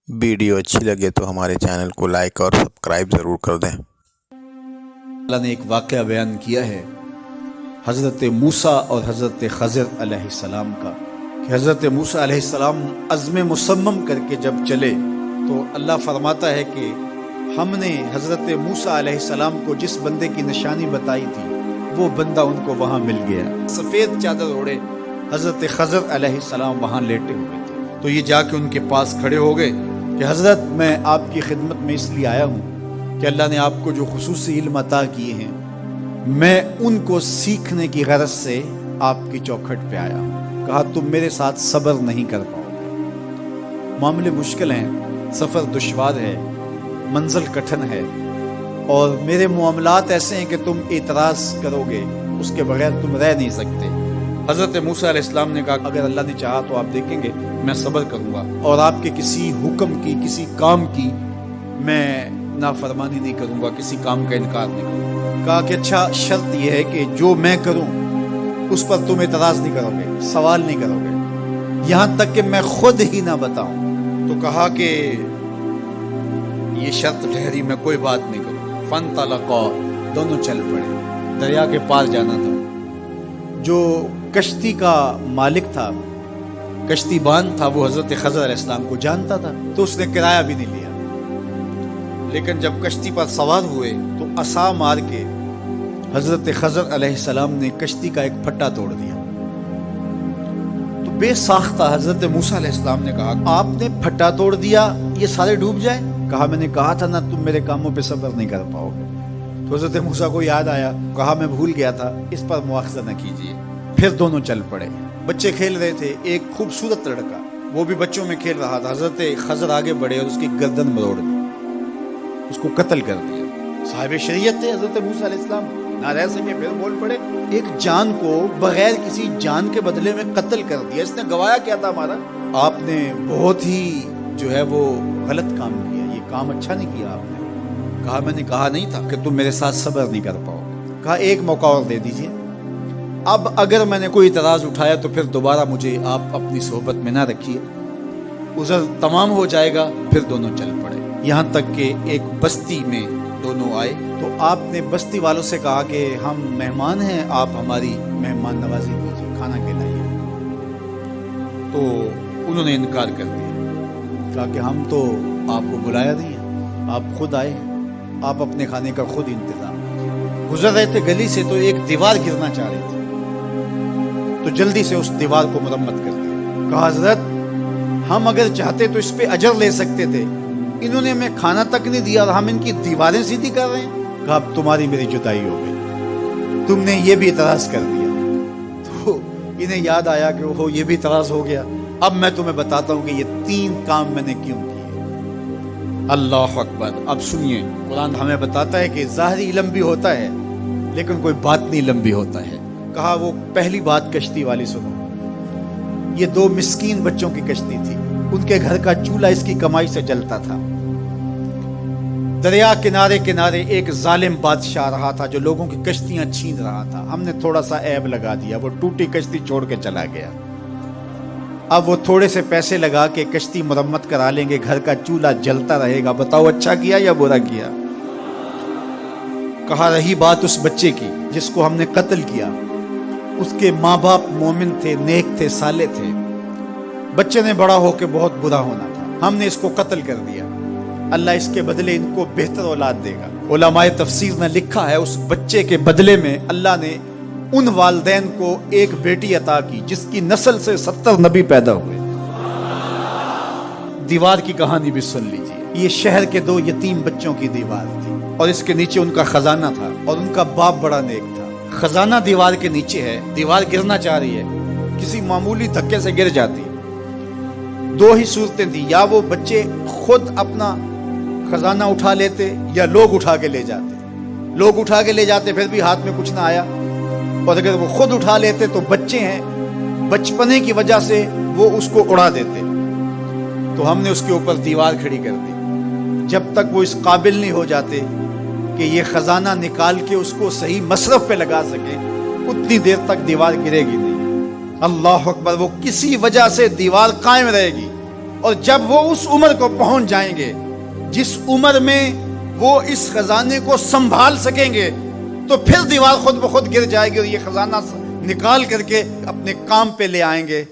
Video अच्छी लगे तो हमारे चैनल को लाइक और सब्सक्राइब ज़रूर कर दें। अल्लाह ने एक वाक़या बयान किया है हज़रत मूसा और हज़रत खज़र अलैहिस्सलाम का कि हज़रत मूसा अलैहिस्सलाम अज़्म मुसम्मम करके जब चले तो अल्लाह फरमाता है कि हमने हज़रत मूसा अलैहिस्सलाम को जिस बंदे की निशानी बताई थी वो बंदा उनको वहाँ मिल गया। सफ़ेद चादर ओढ़े हज़रत खज़र अलैहिस्सलाम वहाँ लेटे हुए थे। तो ये जाके उनके पास खड़े हो गए कि हज़रत मैं आपकी खिदमत में इसलिए आया हूँ कि अल्लाह ने आपको जो खुसूसी इल्म अता किए हैं मैं उनको सीखने की गरज से आपकी चौखट पे आया हूँ। कहा तुम मेरे साथ सब्र नहीं कर पाओगे, मामले मुश्किल हैं, सफ़र दुश्वार है, मंजिल कठिन है और मेरे मामलात ऐसे हैं कि तुम एतराज़ करोगे उसके बगैर तुम रह नहीं सकते। हज़रत मूसा अलैहिस्सलाम ने कहा अगर अल्लाह ने चाहा तो आप देखेंगे मैं सब्र करूँगा और आपके किसी हुक्म की किसी काम की मैं नाफरमानी नहीं करूँगा, किसी काम का इनकार नहीं करूँगा। कहा कि अच्छा शर्त यह है कि जो मैं करूँ उस पर तुम एतराज़ नहीं करोगे, सवाल नहीं करोगे, यहाँ तक कि मैं खुद ही ना बताऊँ। तो कहा कि ये शर्त ठहरी, मैं कोई बात नहीं करूँ। फन तलक़ा, दोनों चल पड़े, दरिया के पार जाना था। जो कश्ती का मालिक था, कश्ती बान था, वो हज़रत खज़र अलैहिस्सलाम को जानता था तो उसने किराया भी नहीं लिया। लेकिन जब कश्ती पर सवार हुए तो असा मार के हज़रत खज़र अलैहिस्सलाम ने कश्ती का एक फट्टा तोड़ दिया। तो बेसाख्ता हज़रत मूसा अलैहिस्सलाम ने कहा आपने फट्टा तोड़ दिया, ये सारे डूब जाए। कहा मैंने कहा था ना तुम मेरे कामों पे सब्र नहीं कर पाओगे। तो हज़रत मूसा को याद आया, कहा मैं भूल गया था, इस पर मुआखज़ा न कीजिए। फिर दोनों चल पड़े। बच्चे खेल रहे थे, एक खूबसूरत लड़का वो भी बच्चों में खेल रहा था। हज़रत खज़र आगे बढ़े और उसकी गर्दन मरोड़ दी, उसको कत्ल कर दिया। साहिब शरीयत थे हज़रत मूसा अलैहिस्सलाम, ना रह सके, फिर बोल पड़े एक जान को बगैर किसी जान के बदले में कत्ल कर दिया, इसने गवाया क्या था हमारा? आपने बहुत ही जो है वो गलत काम किया, ये काम अच्छा नहीं किया आपने। कहा मैंने कहा नहीं था कि तुम मेरे साथ सब्र नहीं कर पाओगे। कहा एक मौका और दे दीजिए, अब अगर मैंने कोई इतराज़ उठाया तो फिर दोबारा मुझे आप अपनी सोहबत में ना रखिए, उज़र तमाम हो जाएगा। फिर दोनों चल पड़े, यहाँ तक कि एक बस्ती में दोनों आए तो आपने बस्ती वालों से कहा कि हम मेहमान हैं, आप हमारी मेहमान नवाजी कीजिए, खाना खिलाइए। तो उन्होंने इनकार कर दिया, कहा कि हम तो आपको बुलाया नहीं है, आप खुद आए, आप अपने खाने का खुद इंतजाम कीजिए। गुजर रहे थे गली से तो एक दीवार गिरना चाह रही थी, तो जल्दी से उस दीवार को मरम्मत कर दी। कहा हज़रत हम अगर चाहते तो इस पे अजर ले सकते थे, इन्होंने हमें खाना तक नहीं दिया और हम इनकी दीवारें सीधी कर रहे हैं। कहा अब तुम्हारी मेरी जुदाई हो गई, तुमने ये भी इतराज़ कर दिया। तो इन्हें याद आया कि वो ये भी इतराज़ हो गया। अब मैं तुम्हें बताता हूँ कि ये 3 काम मैंने क्यों किए। अल्लाह अकबर। अब सुनिए, कुरान हमें बताता है कि ज़ाहिरी इल्म भी होता है लेकिन कोई बातनी इल्म भी होता है। कहा वो पहली बात कश्ती वाली सुनो, ये 2 मिस्कीन बच्चों की कश्ती थी, उनके घर का चूल्हा इसकी कमाई से जलता था। दरिया किनारे किनारे एक जालिम बादशाह रहा था जो लोगों की कश्तियां छीन रहा था। हमने थोड़ा सा ऐब लगा दिया, वो टूटी कश्ती छोड़ के चला गया। अब वो थोड़े से पैसे लगा के कश्ती मरम्मत करा लेंगे, घर का चूल्हा जलता रहेगा। बताओ अच्छा किया या बुरा किया? कहा रही बात उस बच्चे की जिसको हमने कत्ल किया, उसके माँ बाप मोमिन थे, नेक थे, साले थे। बच्चे ने बड़ा होकर बहुत बुरा होना था, हमने इसको कत्ल कर दिया, अल्लाह इसके बदले इनको बेहतर औलाद देगा। उलमाए तफसीर ने लिखा है उस बच्चे के बदले में अल्लाह ने उन वालिदैन को एक बेटी अता की जिसकी नस्ल से 70 नबी पैदा हुए। दीवार की कहानी भी सुन लीजिए। ये शहर के 2 यतीम बच्चों की दीवार थी और इसके नीचे उनका खजाना था और उनका बाप बड़ा नेक था। खजाना दीवार के नीचे है, दीवार गिरना चाह रही है, किसी मामूली धक्के से गिर जाती। 2 ही सूरतें थी, या वो बच्चे खुद अपना खजाना उठा लेते या लोग उठा के ले जाते। लोग उठा के ले जाते फिर भी हाथ में कुछ ना आया, और अगर वो खुद उठा लेते तो बच्चे हैं, बचपने की वजह से वो उसको उड़ा देते। तो हमने उसके ऊपर दीवार खड़ी कर दी जब तक वो इस काबिल नहीं हो जाते कि ये खजाना निकाल के उसको सही मसरफ पे लगा सके, उतनी देर तक दीवार गिरेगी नहीं। अल्लाह अकबर। वो किसी वजह से दीवार कायम रहेगी, اور جب وہ اس عمر کو پہنچ جائیں گے جس عمر میں وہ اس خزانے کو سنبھال سکیں گے، تو پھر دیوار خود بخود گر جائے گی اور یہ خزانہ نکال کر کے اپنے کام پہ لے آئیں گے۔